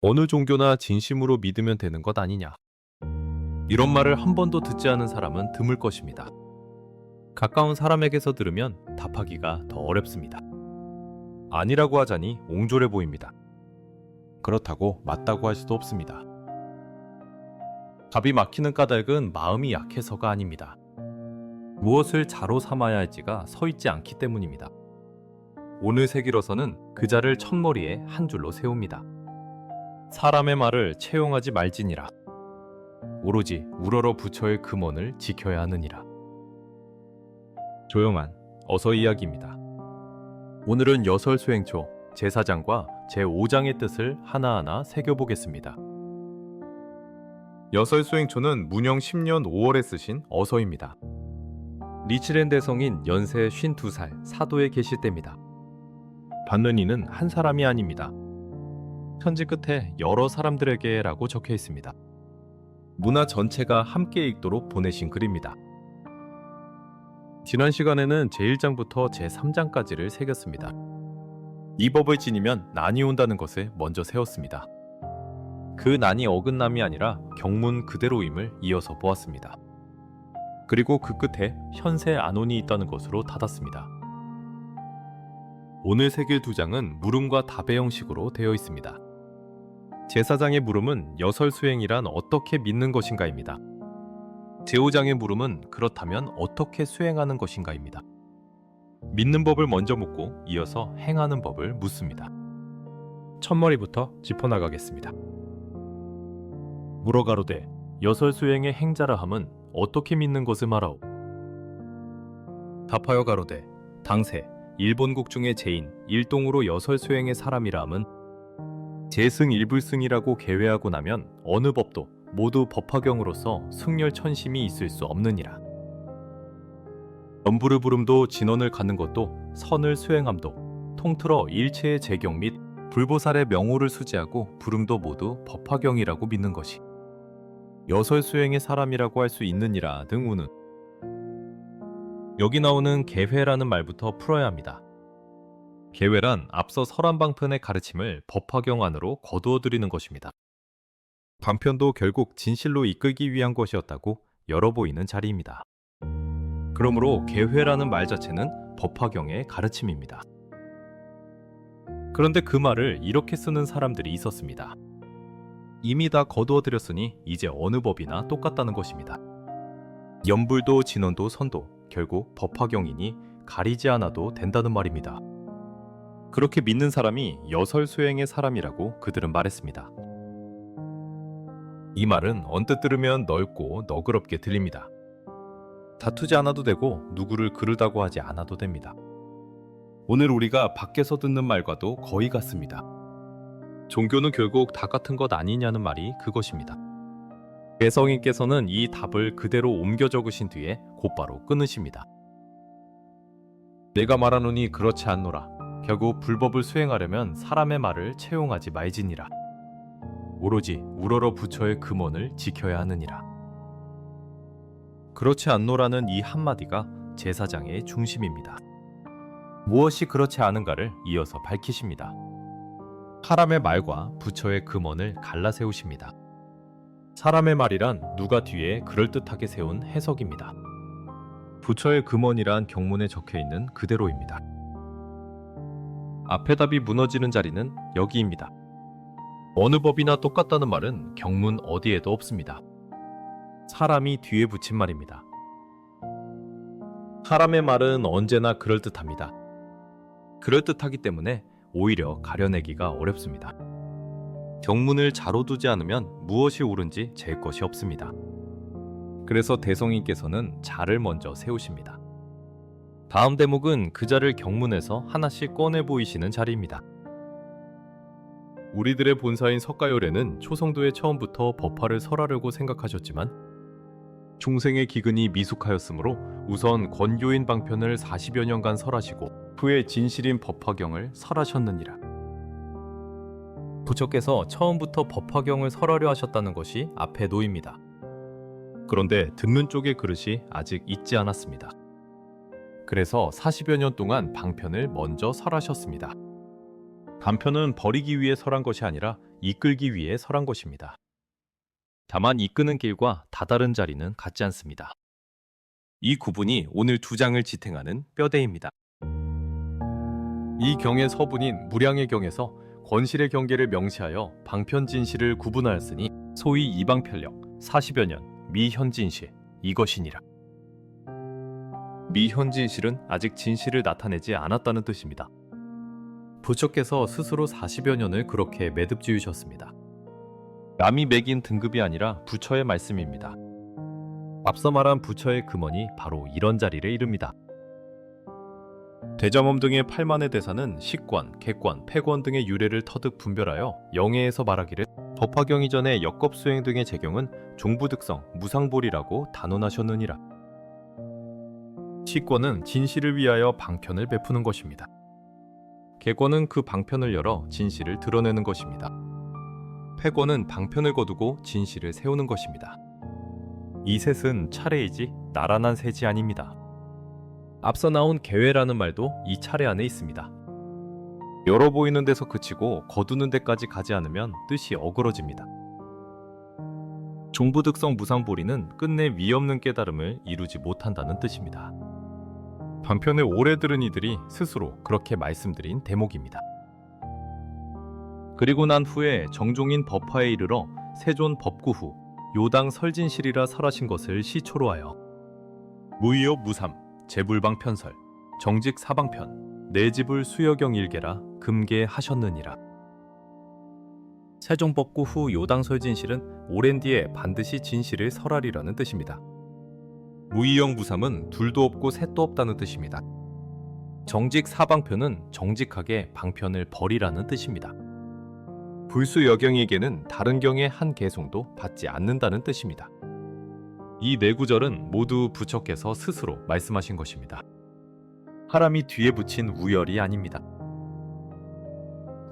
어느 종교나 진심으로 믿으면 되는 것 아니냐. 이런 말을 한 번도 듣지 않은 사람은 드물 것입니다. 가까운 사람에게서 들으면 답하기가 더 어렵습니다. 아니라고 하자니 옹졸해 보입니다. 그렇다고 맞다고 할 수도 없습니다. 답이 막히는 까닭은 마음이 약해서가 아닙니다. 무엇을 자로 삼아야 할지가 서 있지 않기 때문입니다. 오늘 세기로서는 그 자를 첫머리에 한 줄로 세웁니다. 사람의 말을 채용하지 말지니라. 오로지 우러러 부처의 금원을 지켜야 하느니라. 조용한 어서 이야기입니다. 오늘은 여설수행초 제4장과 제5장의 뜻을 하나하나 새겨보겠습니다. 여설수행초는 문영 10년 5월에 쓰신 어서입니다. 리치렌 대성인 연세 52살 사도에 계실 때입니다. 받는 이는 한 사람이 아닙니다. 편지 끝에 여러 사람들에게 라고 적혀 있습니다. 문화 전체가 함께 읽도록 보내신 글입니다. 지난 시간에는 제1장부터 제3장까지를 새겼습니다. 이 법을 지니면 난이 온다는 것을 먼저 세웠습니다. 그 난이 어긋남이 아니라 경문 그대로임을 이어서 보았습니다. 그리고 그 끝에 현세 안온이 있다는 것으로 닫았습니다. 오늘 새길 두 장은 물음과 답의 형식으로 되어 있습니다. 제4장의 물음은 여설수행이란 어떻게 믿는 것인가입니다. 제5장의 물음은 그렇다면 어떻게 수행하는 것인가입니다. 믿는 법을 먼저 묻고 이어서 행하는 법을 묻습니다. 첫머리부터 짚어나가겠습니다. 물어가로되 여설수행의 행자라 함은 어떻게 믿는 것을 말하오? 답하여 가로되 당세 일본국 중의 제인 일동으로 여설수행의 사람이라 함은 제승 일불승이라고 계외하고 나면 어느 법도 모두 법화경으로서 승열천심이 있을 수 없느니라. 연부를 부름도 진언을 갖는 것도 선을 수행함도 통틀어 일체의 제경 및 불보살의 명호를 수지하고 부름도 모두 법화경이라고 믿는 것이 여설수행의 사람이라고 할 수 있느니라 등 우는. 여기 나오는 계회라는 말부터 풀어야 합니다. 계회란 앞서 설한방편의 가르침을 법화경 안으로 거두어들이는 것입니다. 반편도 결국 진실로 이끌기 위한 것이었다고 열어 보이는 자리입니다. 그러므로 계회라는 말 자체는 법화경의 가르침입니다. 그런데 그 말을 이렇게 쓰는 사람들이 있었습니다. 이미 다 거두어들였으니 이제 어느 법이나 똑같다는 것입니다. 연불도 진언도 선도 결국 법화경이니 가리지 않아도 된다는 말입니다. 그렇게 믿는 사람이 여설수행의 사람이라고 그들은 말했습니다. 이 말은 언뜻 들으면 넓고 너그럽게 들립니다. 다투지 않아도 되고 누구를 그르다고 하지 않아도 됩니다. 오늘 우리가 밖에서 듣는 말과도 거의 같습니다. 종교는 결국 다 같은 것 아니냐는 말이 그것입니다. 대성인께서는 이 답을 그대로 옮겨 적으신 뒤에 곧바로 끊으십니다. 내가 말하노니 그렇지 않노라. 결국 불법을 수행하려면 사람의 말을 채용하지 말지니라. 오로지 우러러 부처의 금원을 지켜야 하느니라. 그렇지 않노라는 이 한마디가 제4장의 중심입니다. 무엇이 그렇지 않은가를 이어서 밝히십니다. 사람의 말과 부처의 금원을 갈라 세우십니다. 사람의 말이란 누가 뒤에 그럴듯하게 세운 해석입니다. 부처의 금원이란 경문에 적혀있는 그대로입니다. 앞의 답이 무너지는 자리는 여기입니다. 어느 법이나 똑같다는 말은 경문 어디에도 없습니다. 사람이 뒤에 붙인 말입니다. 사람의 말은 언제나 그럴듯합니다. 그럴듯하기 때문에 오히려 가려내기가 어렵습니다. 경문을 자로 두지 않으면 무엇이 옳은지 잴 것이 없습니다. 그래서 대성인께서는 자를 먼저 세우십니다. 다음 대목은 그 자를 경문에서 하나씩 꺼내 보이시는 자리입니다. 우리들의 본사인 석가열애는 초성도에 처음부터 법화를 설하려고 생각하셨지만 중생의 기근이 미숙하였으므로 우선 권교인 방편을 40여 년간 설하시고 후에 진실인 법화경을 설하셨느니라. 부처께서 처음부터 법화경을 설하려 하셨다는 것이 앞에 놓입니다. 그런데 듣는 쪽의 그릇이 아직 있지 않았습니다. 그래서 40여 년 동안 방편을 먼저 설하셨습니다. 단편은 버리기 위해 설한 것이 아니라 이끌기 위해 설한 것입니다. 다만 이끄는 길과 다다른 자리는 같지 않습니다. 이 구분이 오늘 두 장을 지탱하는 뼈대입니다. 이 경의 서분인 무량의 경에서 권실의 경계를 명시하여 방편진실을 구분하였으니 소위 이방편력 40여 년 미현진실 이것이니라. 미현진실은 아직 진실을 나타내지 않았다는 뜻입니다. 부처께서 스스로 40여 년을 그렇게 매듭 지으셨습니다. 남이 매긴 등급이 아니라 부처의 말씀입니다. 앞서 말한 부처의 금원이 바로 이런 자리를 이룹니다. 대점엄 등의 8만의 대사는 식권, 객권, 패권 등의 유래를 터득 분별하여 영해에서 말하기를 법화경 이전의 역겁수행 등의 제경은 종부득성, 무상볼이라고 단언하셨느니라. 식권은 진실을 위하여 방편을 베푸는 것입니다. 객권은 그 방편을 열어 진실을 드러내는 것입니다. 패권은 방편을 거두고 진실을 세우는 것입니다. 이 셋은 차례이지 나란한 셋이 아닙니다. 앞서 나온 계회라는 말도 이 차례 안에 있습니다. 열어 보이는 데서 그치고 거두는 데까지 가지 않으면 뜻이 어그러집니다. 종부득성 무상보리는 끝내 위없는 깨달음을 이루지 못한다는 뜻입니다. 방편을 오래 들은 이들이 스스로 그렇게 말씀드린 대목입니다. 그리고 난 후에 정종인 법화에 이르러 세존 법구 후 요당 설진실이라 설하신 것을 시초로 하여 무의업 무삼, 재불방 편설, 정직 사방편, 내집을 수여경 일계라 금계하셨느니라. 세종법구 후 요당 설진실은 오랜 뒤에 반드시 진실을 설하리라는 뜻입니다. 무의영 무삼은 둘도 없고 셋도 없다는 뜻입니다. 정직 사방편은 정직하게 방편을 버리라는 뜻입니다. 불수여경에게는 다른 경의 한 개송도 받지 않는다는 뜻입니다. 이 네 구절은 모두 부처께서 스스로 말씀하신 것입니다. 하람이 뒤에 붙인 우열이 아닙니다.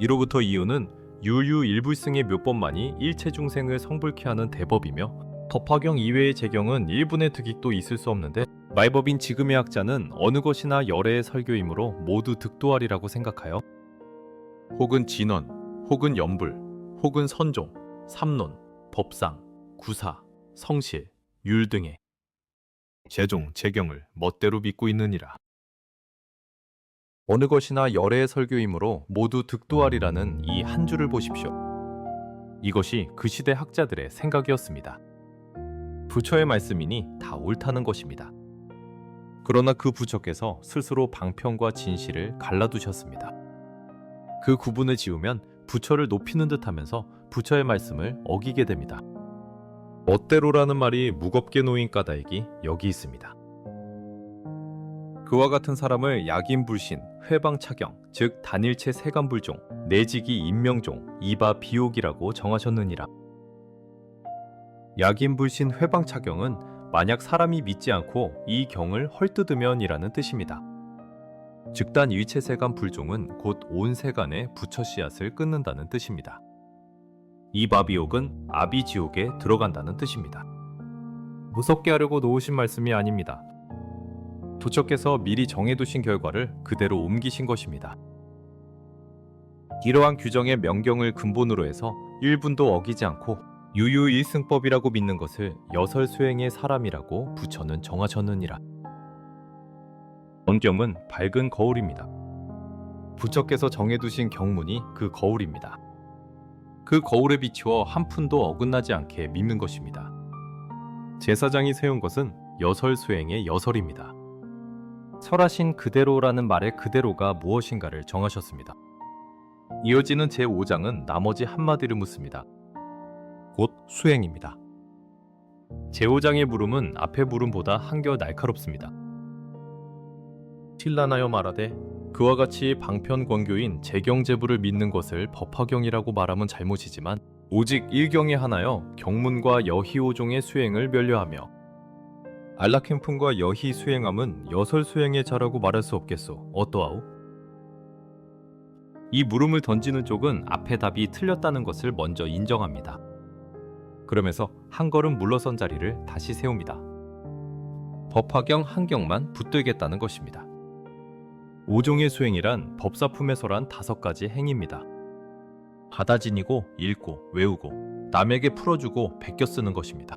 이로부터 이유는 유유일불승의 몇 번만이 일체 중생을 성불케 하는 대법이며 법화경 이외의 제경은 일분의 득익도 있을 수 없는데 말법인 지금의 학자는 어느 것이나 열애의 설교이므로 모두 득도하리라고 생각하여 혹은 진원, 혹은 연불, 혹은 선종, 삼론, 법상, 구사, 성실, 율 등의 제종, 제경을 멋대로 믿고 있느니라. 어느 것이나 열애의 설교이므로 모두 득도하리라는 이 한 줄을 보십시오. 이것이 그 시대 학자들의 생각이었습니다. 부처의 말씀이니 다 옳다는 것입니다. 그러나 그 부처께서 스스로 방편과 진실을 갈라두셨습니다. 그 구분을 지우면 부처를 높이는 듯하면서 부처의 말씀을 어기게 됩니다. 멋대로라는 말이 무겁게 놓인 까닭이 여기 있습니다. 그와 같은 사람을 약인불신, 회방차경, 즉 단일체 세간불종, 내지기 인명종, 이바 비옥이라고 정하셨느니라. 약인불신, 회방차경은 만약 사람이 믿지 않고 이 경을 헐뜯으면이라는 뜻입니다. 즉단 일체세간 불종은 곧 온 세간의 부처 씨앗을 끊는다는 뜻입니다. 이바비옥은 아비지옥에 들어간다는 뜻입니다. 무섭게 하려고 놓으신 말씀이 아닙니다. 부처께서 미리 정해두신 결과를 그대로 옮기신 것입니다. 이러한 규정의 명경을 근본으로 해서 1분도 어기지 않고 유유일승법이라고 믿는 것을 여설수행의 사람이라고 부처는 정하셨느니라. 원경은 밝은 거울입니다. 부처께서 정해두신 경문이 그 거울입니다. 그 거울에 비추어 한 푼도 어긋나지 않게 믿는 것입니다. 제사장이 세운 것은 여설수행의 여설입니다. 설하신 그대로라는 말의 그대로가 무엇인가를 정하셨습니다. 이어지는 제5장은 나머지 한마디를 묻습니다. 곧 수행입니다. 제5장의 물음은 앞의 물음보다 한결 날카롭습니다. 신라나여 말하되 그와 같이 방편권교인 제경제부를 믿는 것을 법화경이라고 말하면 잘못이지만 오직 일경에 하나여 경문과 여희오종의 수행을 멸려하며 안락행품과 여희 수행함은 여설 수행의 자라고 말할 수 없겠소. 어떠하오? 이 물음을 던지는 쪽은 앞의 답이 틀렸다는 것을 먼저 인정합니다. 그러면서 한 걸음 물러선 자리를 다시 세웁니다. 법화경 한 경만 붙들겠다는 것입니다. 5종의 수행이란 법사품에 설한 5가지 행입니다. 받아지니고 읽고 외우고 남에게 풀어주고 베껴 쓰는 것입니다.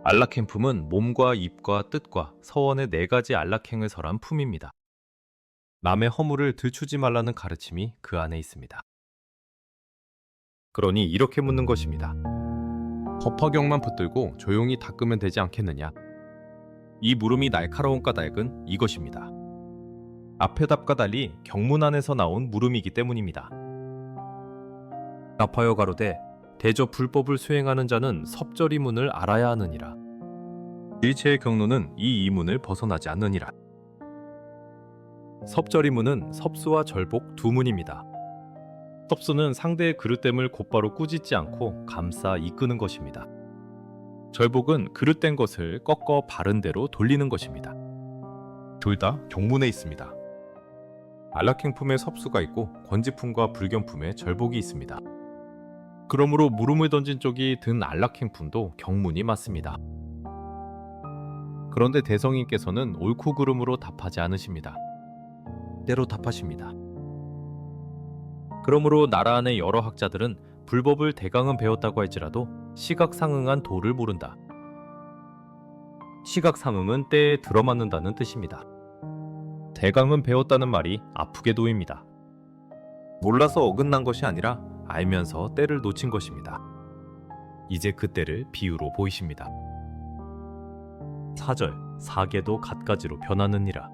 안락행품은 몸과 입과 뜻과 서원의 4가지 안락행을 설한 품입니다. 남의 허물을 들추지 말라는 가르침이 그 안에 있습니다. 그러니 이렇게 묻는 것입니다. 법화경만 붙들고 조용히 닦으면 되지 않겠느냐? 이 물음이 날카로운 까닭은 이것입니다. 앞의 답과 달리 경문 안에서 나온 물음이기 때문입니다. 나파여 가로되 대저 불법을 수행하는 자는 섭절이문을 알아야 하느니라. 일체의 경로는 이 이문을 벗어나지 않느니라. 섭절이문은 섭수와 절복 두 문입니다. 섭수는 상대의 그릇됨을 곧바로 꾸짖지 않고 감싸 이끄는 것입니다. 절복은 그릇된 것을 꺾어 바른 대로 돌리는 것입니다. 둘 다 경문에 있습니다. 안락행품에 섭수가 있고 권지품과 불견품에 절복이 있습니다. 그러므로 물음을 던진 쪽이 든 안락행품도 경문이 맞습니다. 그런데 대성인께서는 옳고 그름으로 답하지 않으십니다. 때로 답하십니다. 그러므로 나라 안의 여러 학자들은 불법을 대강은 배웠다고 할지라도 시각상응한 도를 모른다. 시각상응은 때에 들어맞는다는 뜻입니다. 대강은 배웠다는 말이 아프게도입니다. 몰라서 어긋난 것이 아니라 알면서 때를 놓친 것입니다. 이제 그 때를 비유로 보이십니다. 사절, 사계도 갖가지로 변하느니라.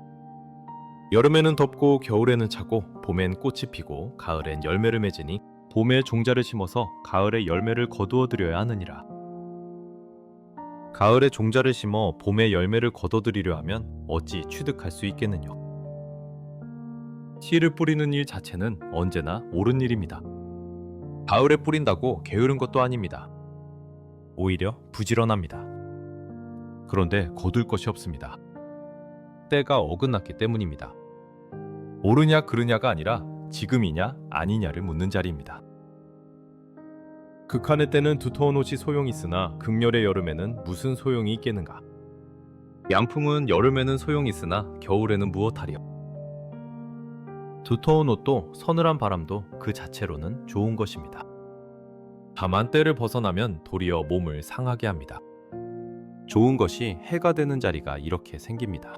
여름에는 덥고 겨울에는 차고 봄엔 꽃이 피고 가을엔 열매를 맺으니 봄에 종자를 심어서 가을에 열매를 거두어 들여야 하느니라. 가을에 종자를 심어 봄에 열매를 거둬들이려 하면 어찌 취득할 수 있겠느냐. 씨를 뿌리는 일 자체는 언제나 옳은 일입니다. 가을에 뿌린다고 게으른 것도 아닙니다. 오히려 부지런합니다. 그런데 거둘 것이 없습니다. 때가 어긋났기 때문입니다. 옳으냐 그르냐가 아니라 지금이냐 아니냐를 묻는 자리입니다. 극한의 때는 두터운 옷이 소용이 있으나 극렬의 여름에는 무슨 소용이 있겠는가? 양품은 여름에는 소용이 있으나 겨울에는 무엇하리요? 두터운 옷도 서늘한 바람도 그 자체로는 좋은 것입니다. 다만 때를 벗어나면 도리어 몸을 상하게 합니다. 좋은 것이 해가 되는 자리가 이렇게 생깁니다.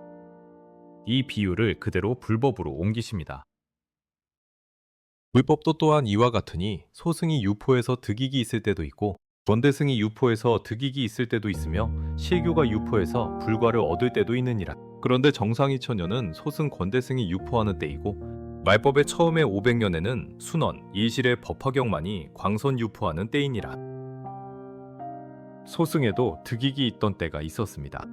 이 비유를 그대로 불법으로 옮기십니다. 불법도 또한 이와 같으니 소승이 유포에서 득익이 있을 때도 있고 권대승이 유포에서 득익이 있을 때도 있으며 실교가 유포에서 불과를 얻을 때도 있느니라. 그런데 정상이 천년은 소승 권대승이 유포하는 때이고 말법의 처음의 500년에는 순원, 일실의 법화경만이 광선 유포하는 때이니라. 소승에도 득익이 있던 때가 있었습니다.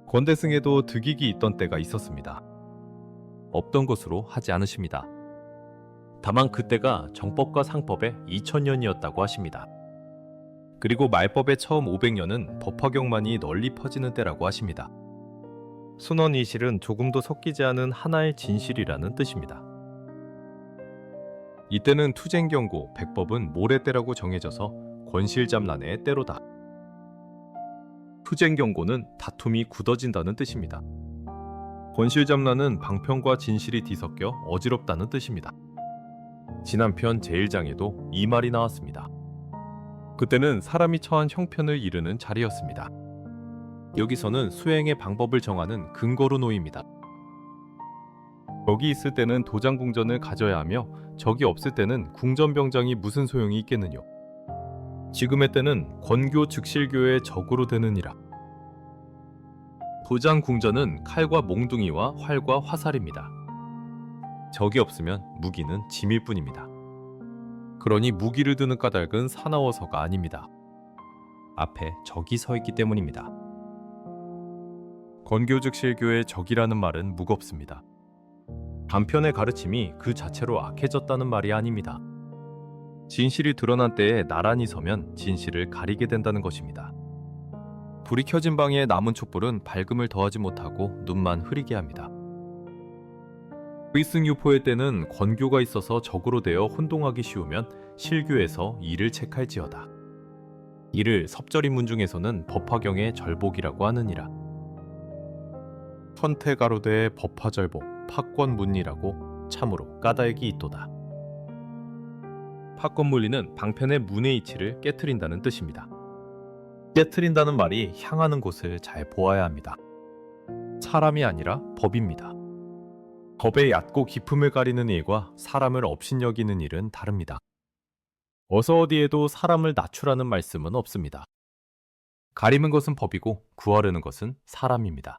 권대승에도 득익이 있던 때가 있었습니다. 없던 것으로 하지 않으십니다. 다만 그때가 정법과 상법의 2000년이었다고 하십니다. 그리고 말법의 처음 500년은 법화경만이 널리 퍼지는 때라고 하십니다. 순원이실은 조금도 섞이지 않은 하나의 진실이라는 뜻입니다. 이때는 투쟁경고, 백법은 모래때라고 정해져서 권실잡란의 때로다. 투쟁경고는 다툼이 굳어진다는 뜻입니다. 권실잡란은 방편과 진실이 뒤섞여 어지럽다는 뜻입니다. 지난 편 제1장에도 이 말이 나왔습니다. 그때는 사람이 처한 형편을 이르는 자리였습니다. 여기서는 수행의 방법을 정하는 근거로 놓입니다. 적이 있을 때는 도장궁전을 가져야 하며 적이 없을 때는 궁전병장이 무슨 소용이 있겠느냐. 지금의 때는 권교 즉실교의 적으로 되느니라. 도장궁전은 칼과 몽둥이와 활과 화살입니다. 적이 없으면 무기는 짐일 뿐입니다. 그러니 무기를 드는 까닭은 사나워서가 아닙니다. 앞에 적이 서 있기 때문입니다. 권교즉실교의 적이라는 말은 무겁습니다. 단편의 가르침이 그 자체로 악해졌다는 말이 아닙니다. 진실이 드러난 때에 나란히 서면 진실을 가리게 된다는 것입니다. 불이 켜진 방에 남은 촛불은 밝음을 더하지 못하고 눈만 흐리게 합니다. 의승유포의 때는 권교가 있어서 적으로 되어 혼동하기 쉬우면 실교에서 이를 책할지어다. 이를 섭절인문 중에서는 법화경의 절복이라고 하느니라. 선태가로대의 법화절복, 팍권문이라고 참으로 까닭이 있도다. 팝건물리는 방편의 문의 이치를 깨트린다는 뜻입니다. 깨트린다는 말이 향하는 곳을 잘 보아야 합니다. 사람이 아니라 법입니다. 법의 얕고 깊음을 가리는 일과 사람을 업신여기는 일은 다릅니다. 어서 어디에도 사람을 낮추라는 말씀은 없습니다. 가리는 것은 법이고 구하려는 것은 사람입니다.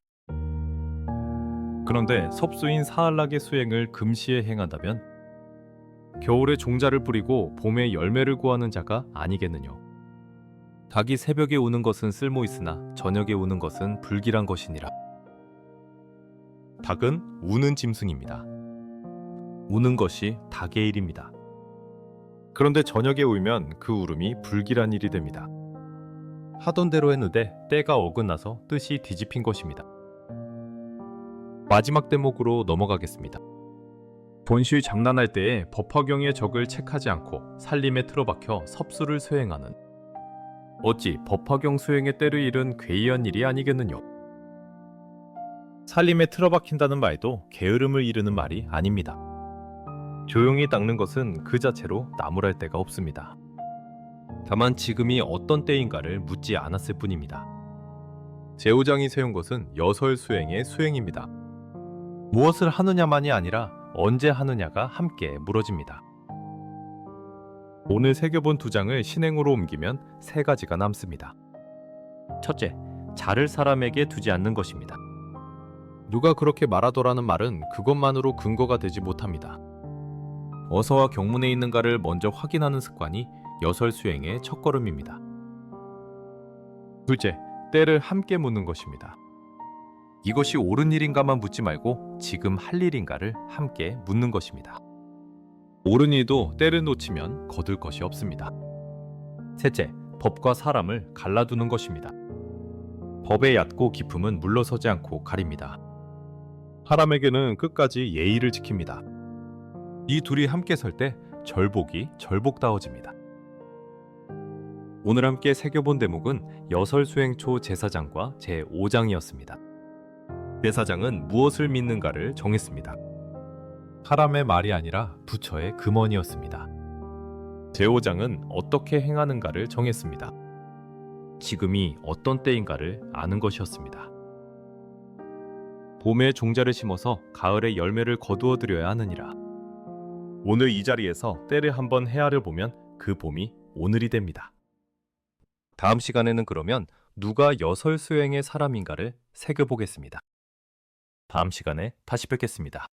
그런데 섭수인 사할락의 수행을 금시에 행한다면 겨울에 종자를 뿌리고 봄에 열매를 구하는 자가 아니겠느뇨. 닭이 새벽에 우는 것은 쓸모 있으나 저녁에 우는 것은 불길한 것이니라. 닭은 우는 짐승입니다. 우는 것이 닭의 일입니다. 그런데 저녁에 울면 그 울음이 불길한 일이 됩니다. 하던 대로 했는데 때가 어긋나서 뜻이 뒤집힌 것입니다. 마지막 대목으로 넘어가겠습니다. 본실 장난할 때에 법화경의 적을 책하지 않고 살림에 틀어박혀 섭수를 수행하는, 어찌 법화경 수행의 때를 잃은 괴이한 일이 아니겠느뇨. 살림에 틀어박힌다는 말도 게으름을 이르는 말이 아닙니다. 조용히 닦는 것은 그 자체로 나무랄 데가 없습니다. 다만 지금이 어떤 때인가를 묻지 않았을 뿐입니다. 제후장이 세운 것은 여설 수행의 수행입니다. 무엇을 하느냐만이 아니라 언제 하느냐가 함께 물어집니다. 오늘 새겨본 2장을 신행으로 옮기면 3가지가 남습니다. 첫째, 자를 사람에게 두지 않는 것입니다. 누가 그렇게 말하더라는 말은 그것만으로 근거가 되지 못합니다. 어서와 경문에 있는가를 먼저 확인하는 습관이 여설 수행의 첫걸음입니다. 둘째, 때를 함께 묻는 것입니다. 이것이 옳은 일인가만 묻지 말고 지금 할 일인가를 함께 묻는 것입니다. 옳은 일도 때를 놓치면 거둘 것이 없습니다. 셋째, 법과 사람을 갈라두는 것입니다. 법의 얕고 깊음은 물러서지 않고 가립니다. 사람에게는 끝까지 예의를 지킵니다. 이 둘이 함께 설 때 절복이 절복다워집니다. 오늘 함께 새겨본 대목은 여설수행초 제사장과 제5장이었습니다. 제사장은 무엇을 믿는가를 정했습니다. 사람의 말이 아니라 부처의 금언이었습니다. 제5장은 어떻게 행하는가를 정했습니다. 지금이 어떤 때인가를 아는 것이었습니다. 봄에 종자를 심어서 가을에 열매를 거두어 드려야 하느니라. 오늘 이 자리에서 때를 한번 헤아려 보면 그 봄이 오늘이 됩니다. 다음 시간에는 그러면 누가 여설 수행의 사람인가를 새겨보겠습니다. 다음 시간에 다시 뵙겠습니다.